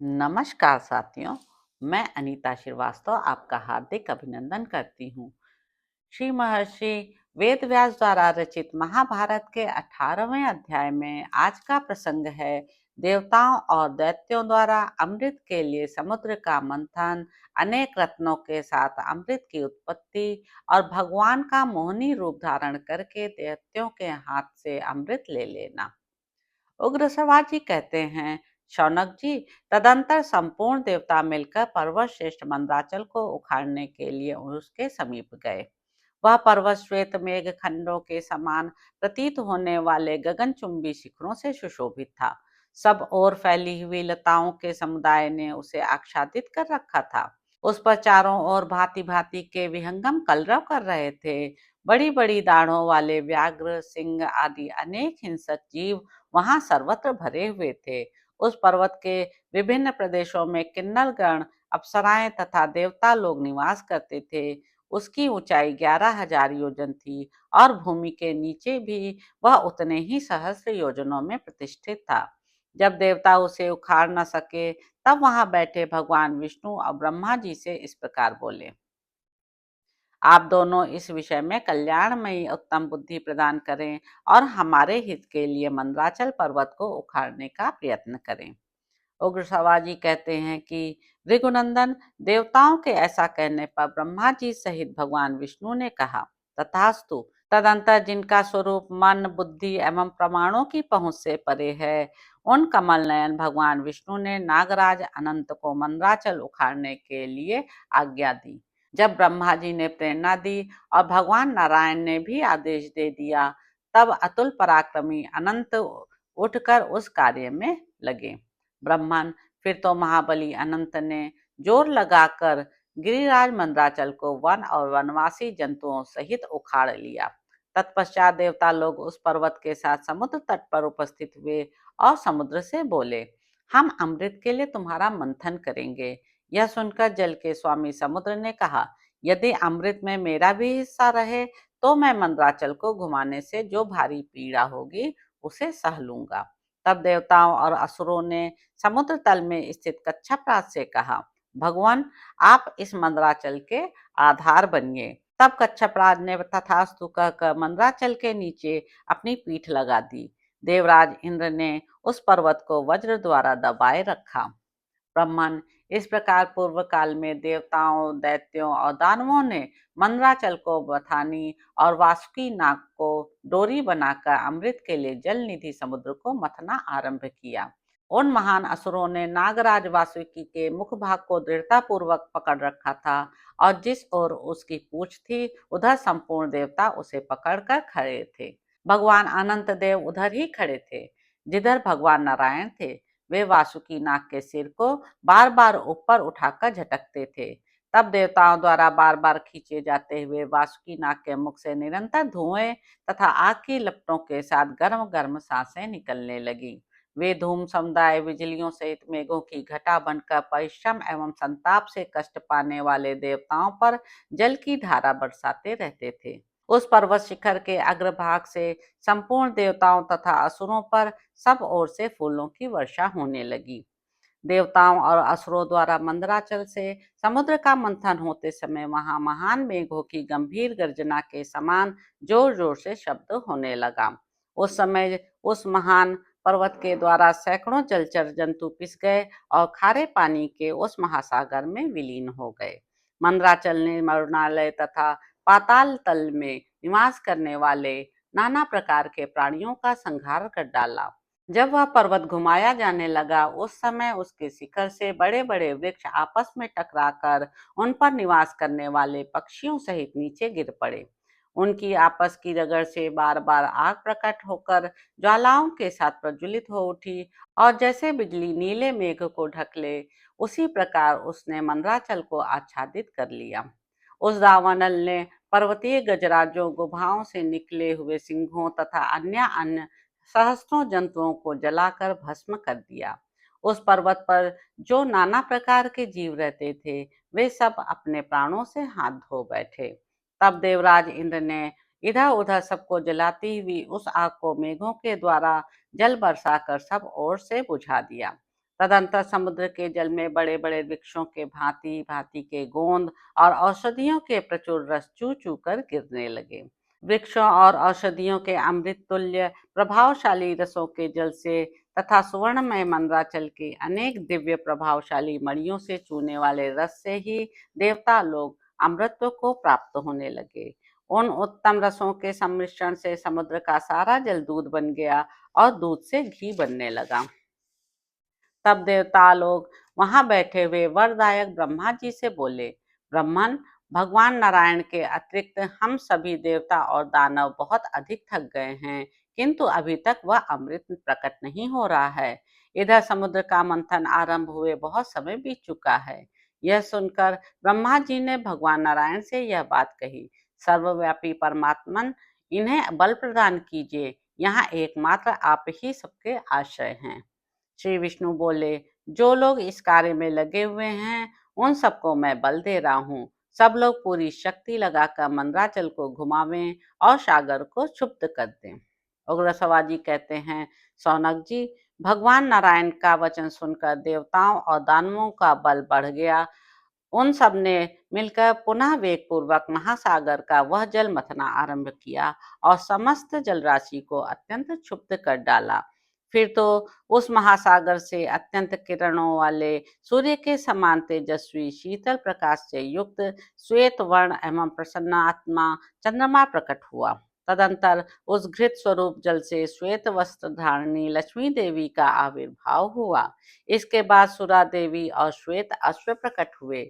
नमस्कार साथियों, मैं अनीता श्रीवास्तव आपका हार्दिक अभिनंदन करती हूँ। श्री महर्षि वेदव्यास द्वारा रचित महाभारत के 18वें अध्याय में आज का प्रसंग है देवताओं और दैत्यों द्वारा अमृत के लिए समुद्र का मंथन, अनेक रत्नों के साथ अमृत की उत्पत्ति और भगवान का मोहिनी रूप धारण करके दैत्यों के हाथ से अमृत ले लेना। उग्र सवाजी कहते हैं, शौनक जी, तदंतर संपूर्ण देवता मिलकर पर्वत श्रेष्ठ मंदराचल को उखाड़ने के लिए उसके समीप गए। वह पर्वत श्वेत मेघ खंडों के समान प्रतीत होने वाले गगनचुंबी शिखरों से सुशोभित था। सब ओर फैली हुई लताओं के समुदाय ने उसे आच्छादित कर रखा था। उस पर चारों ओर भांति भांति के विहंगम कलरव कर रहे थे। बड़ी बड़ी दाढ़ों वाले व्याघ्र, सिंह आदि अनेक हिंसक जीव वहां सर्वत्र भरे हुए थे। उस पर्वत के विभिन्न प्रदेशों में किन्नर गण, अप्सराएं तथा देवता लोग निवास करते थे। उसकी ऊंचाई 11,000 योजन थी और भूमि के नीचे भी वह उतने ही सहस्र योजनों में प्रतिष्ठित था। जब देवता उसे उखाड़ न सके, तब वहां बैठे भगवान विष्णु और ब्रह्मा जी से इस प्रकार बोले, आप दोनों इस विषय में कल्याणमयी उत्तम बुद्धि प्रदान करें और हमारे हित के लिए मंदराचल पर्वत को उखाड़ने का प्रयत्न करें। उग्र सवाजी कहते हैं कि भृगुनंदन, देवताओं के ऐसा कहने पर ब्रह्मा जी सहित भगवान विष्णु ने कहा, तथास्तु। तदंतर जिनका स्वरूप मन, बुद्धि एवं प्रमाणों की पहुंच से परे है, उन कमल नयन भगवान विष्णु ने नागराज अनंत को मंदराचल उखाड़ने के लिए आज्ञा दी। जब ब्रह्मा जी ने प्रेरणा दी और भगवान नारायण ने भी आदेश दे दिया, तब अतुल पराक्रमी अनंत उठकर उस कार्य में लगे। ब्रह्मन, फिर तो महाबली अनंत ने जोर लगाकर गिरिराज मंदराचल को वन और वनवासी जंतुओं सहित उखाड़ लिया। तत्पश्चात देवता लोग उस पर्वत के साथ समुद्र तट पर उपस्थित हुए और समुद्र से बोले, हम अमृत के लिए तुम्हारा मंथन करेंगे। यह सुनकर जल के स्वामी समुद्र ने कहा, यदि अमृत में मेरा भी हिस्सा रहे तो मैं मंदराचल को घुमाने से जो भारी पीड़ा होगी उसे सह लूंगा। तब देवताओं और असुरों ने समुद्र तल में स्थित कच्छपराज से कहा, भगवान, आप इस मंदराचल के आधार बनिए। तब कच्छपराज ने तथास्तु कहकर मंदराचल के नीचे अपनी पीठ लगा दी। देवराज इंद्र ने उस पर्वत को वज्र द्वारा दबाए रखा। ब्रह्मन, इस प्रकार पूर्व काल में देवताओं, दैत्यों और दानवों ने मंदराचल को बथानी और वासुकी नाग को डोरी बनाकर अमृत के लिए जल निधि समुद्र को मथना आरंभ किया। उन महान असुरों ने नागराज वासुकी के मुख भाग को दृढ़ता पूर्वक पकड़ रखा था और जिस ओर उसकी पूंछ थी उधर संपूर्ण देवता उसे पकड़कर खड़े थे। भगवान अनंत देव उधर ही खड़े थे जिधर भगवान नारायण थे। वे वासुकी नाग के सिर को बार बार ऊपर उठाकर झटकते थे। तब देवताओं द्वारा बार बार खींचे जाते हुए वासुकी नाग के मुख से निरंतर धुएं तथा आग की लपटों के साथ गर्म गर्म सांसें निकलने लगी। वे धूम समुदाय, बिजलियों सहित मेघों की घटा बनकर परिश्रम एवं संताप से कष्ट पाने वाले देवताओं पर जल की धारा बरसाते रहते थे। उस पर्वत शिखर के अग्रभाग से संपूर्ण देवताओं तथा असुरों पर सब ओर से फूलों की वर्षा होने लगी। देवताओं और असुरों द्वारा मंदराचल से समुद्र का मंथन होते समय वहां महान मेघों की गंभीर गर्जना के समान जोर जोर से शब्द होने लगा। उस समय उस महान पर्वत के द्वारा सैकड़ों जलचर जंतु पिस गए और खारे पानी के उस महासागर में विलीन हो गए। मंदराचल ने मरुणालय तथा पाताल तल में निवास करने वाले नाना प्रकार के प्राणियों का संहार कर डाला। जब वह पर्वत घुमाया जाने लगा, उस समय उसके शिखर से बड़े बड़े वृक्ष आपस में टकराकर उन पर निवास करने वाले पक्षियों सहित नीचे गिर पड़े। उनकी आपस की रगड़ से बार बार आग प्रकट होकर ज्वालाओं के साथ प्रज्वलित हो उठी और जैसे बिजली नीले मेघ को ढक ले, उसी प्रकार उसने मंदराचल को आच्छादित कर लिया। उस दावानल ने पर्वतीय गजराजों, गुफाओं से निकले हुए सिंहों तथा अन्य अन्य सहस्त्रों जंतुओं को जलाकर भस्म कर दिया। उस पर्वत पर जो नाना प्रकार के जीव रहते थे, वे सब अपने प्राणों से हाथ धो बैठे। तब देवराज इंद्र ने इधर उधर सबको जलाती हुई उस आग को मेघों के द्वारा जल बरसाकर सब ओर से बुझा दिया। तदंतर समुद्र के जल में बड़े बड़े वृक्षों के भांति भांति के गोंद और औषधियों के प्रचुर रस चू चू कर गिरने लगे। वृक्षों और औषधियों के अमृत तुल्य प्रभावशाली रसों के जल से तथा सुवर्णमय मंद्राचल के अनेक दिव्य प्रभावशाली मणियों से चूने वाले रस से ही देवता लोग अमृतत्व को प्राप्त होने लगे। उन उत्तम रसों के सम्मिश्रण से समुद्र का सारा जल दूध बन गया और दूध से घी बनने लगा। तब देवता लोग वहां बैठे हुए वरदायक ब्रह्मा जी से बोले, ब्रह्मन, भगवान नारायण के अतिरिक्त हम सभी देवता और दानव बहुत अधिक थक गए हैं, किंतु अभी तक वह अमृत प्रकट नहीं हो रहा है। इधर समुद्र का मंथन आरंभ हुए बहुत समय बीत चुका है। यह सुनकर ब्रह्मा जी ने भगवान नारायण से यह बात कही, सर्वव्यापी परमात्मन, इन्हें बल प्रदान कीजिए, यहाँ एकमात्र आप ही सबके आश्रय हैं। श्री विष्णु बोले, जो लोग इस कार्य में लगे हुए हैं उन सबको मैं बल दे रहा हूँ। सब लोग पूरी शक्ति लगाकर मंदराचल को घुमावें और सागर को क्षुब्ध कर दें। उग्रसवा जी कहते हैं, सौनक जी, भगवान नारायण का वचन सुनकर देवताओं और दानवों का बल बढ़ गया। उन सब ने मिलकर पुनः वेग पूर्वक महासागर का वह जल मथना आरंभ किया और समस्त जलराशि को अत्यंत क्षुब्ध कर डाला। फिर तो उस महासागर से अत्यंत किरणों वाले सूर्य के समान तेजस्वी शीतल प्रकाश से युक्त श्वेत वर्ण एवं प्रसन्नात्मा चंद्रमा प्रकट हुआ। तदंतर उस घृत स्वरूप जल से श्वेत वस्त्र धारणी लक्ष्मी देवी का आविर्भाव हुआ। इसके बाद सुरा देवी और श्वेत अश्व प्रकट हुए।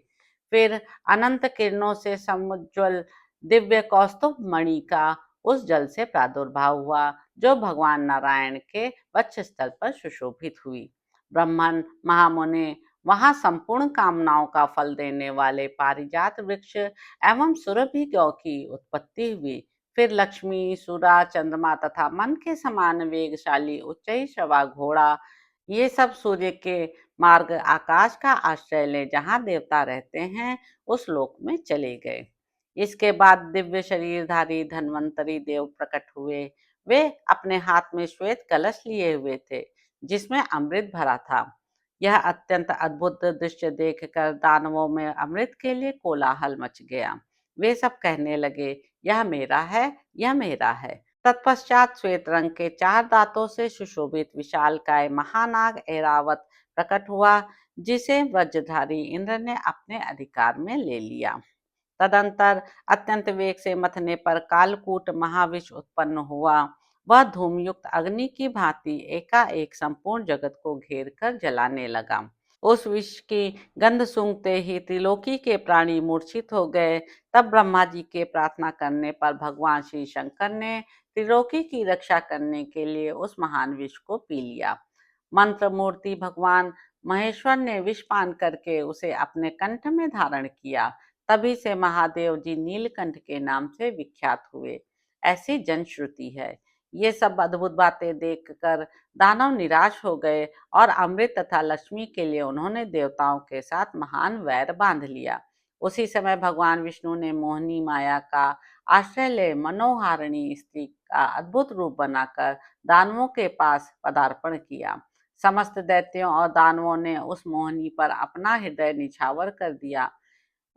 फिर अनंत किरणों से समुज्वल दिव्य कौस्तुभ मणि का उस जल से प्रादुर्भाव हुआ, जो भगवान नारायण के वक्षस्थल पर सुशोभित हुई। ब्रह्मन, महामुनि, वहां संपूर्ण कामनाओं का फल देने वाले पारिजात वृक्ष एवं सुरभि गौ की उत्पत्ति हुई। फिर लक्ष्मी, सुरा, चंद्रमा तथा मन के समान वेगशाली उच्चई श्रवा घोड़ा, ये सब सूर्य के मार्ग आकाश का आश्रय ले जहाँ देवता रहते हैं उस लोक में चले गए। इसके बाद दिव्य शरीरधारी धन्वंतरी देव प्रकट हुए। वे अपने हाथ में श्वेत कलश लिए हुए थे जिसमें अमृत भरा था। यह अत्यंत अद्भुत दृश्य देखकर दानवों में अमृत के लिए कोलाहल मच गया। वे सब कहने लगे, यह मेरा है, यह मेरा है। तत्पश्चात श्वेत रंग के 4 दांतों से सुशोभित विशालकाय महानाग ऐरावत प्रकट हुआ, जिसे वज्रधारी इंद्र ने अपने अधिकार में ले लिया। तदंतर अत्यंत वेग से मथने पर कालकूट महाविष उत्पन्न हुआ। वह धूमयुक्त अग्नि की भांति एकाएक संपूर्ण जगत को घेर कर जलाने लगा। उस विष की गंध सूंघते ही त्रिलोकी के प्राणी मूर्छित हो गए। तब ब्रह्मा जी के प्रार्थना करने पर भगवान श्री शंकर ने त्रिलोकी की रक्षा करने के लिए उस महान विष को पी लिया। मंत्र मूर्ति भगवान महेश्वर ने विष पान करके उसे अपने कंठ में धारण किया। तभी से महादेव जी नीलकंठ के नाम से विख्यात हुए, ऐसी जनश्रुति है। ये सब अद्भुत बातें देखकर दानव निराश हो गए और अमृत तथा लक्ष्मी के लिए उन्होंने देवताओं के साथ महान वैर बांध लिया। उसी समय भगवान विष्णु ने मोहिनी माया का आश्रय ले मनोहारिणी स्त्री का अद्भुत रूप बनाकर दानवों के पास पदार्पण किया। समस्त दैत्यों और दानवों ने उस मोहिनी पर अपना हृदय निछावर कर दिया।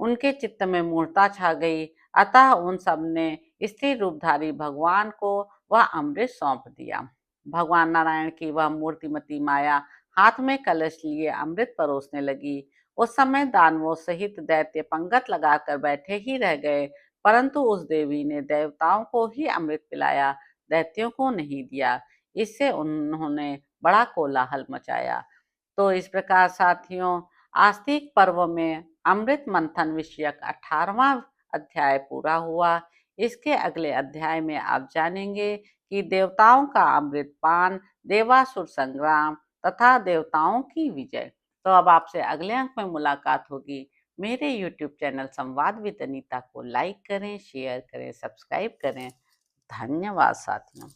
उनके चित्त में मूर्छा छा गई, अतः उन सब ने स्त्री रूपधारी भगवान को वह अमृत सौंप दिया। भगवान नारायण की वह मूर्तिमती माया हाथ में कलश लिए अमृत परोसने लगी। उस समय दानवों सहित दैत्य पंगत लगाकर बैठे ही रह गए, परंतु उस देवी ने देवताओं को ही अमृत पिलाया, दैत्यों को नहीं दिया। इससे उन्होंने बड़ा कोलाहल मचाया। तो इस प्रकार साथियों, आस्तिक पर्व में अमृत मंथन विषयक 18वां अध्याय पूरा हुआ। इसके अगले अध्याय में आप जानेंगे कि देवताओं का अमृत पान, देवासुर संग्राम तथा देवताओं की विजय। तो अब आपसे अगले अंक में मुलाकात होगी। मेरे YouTube चैनल संवाद विद अनीता को लाइक करें, शेयर करें, सब्सक्राइब करें। धन्यवाद साथियों।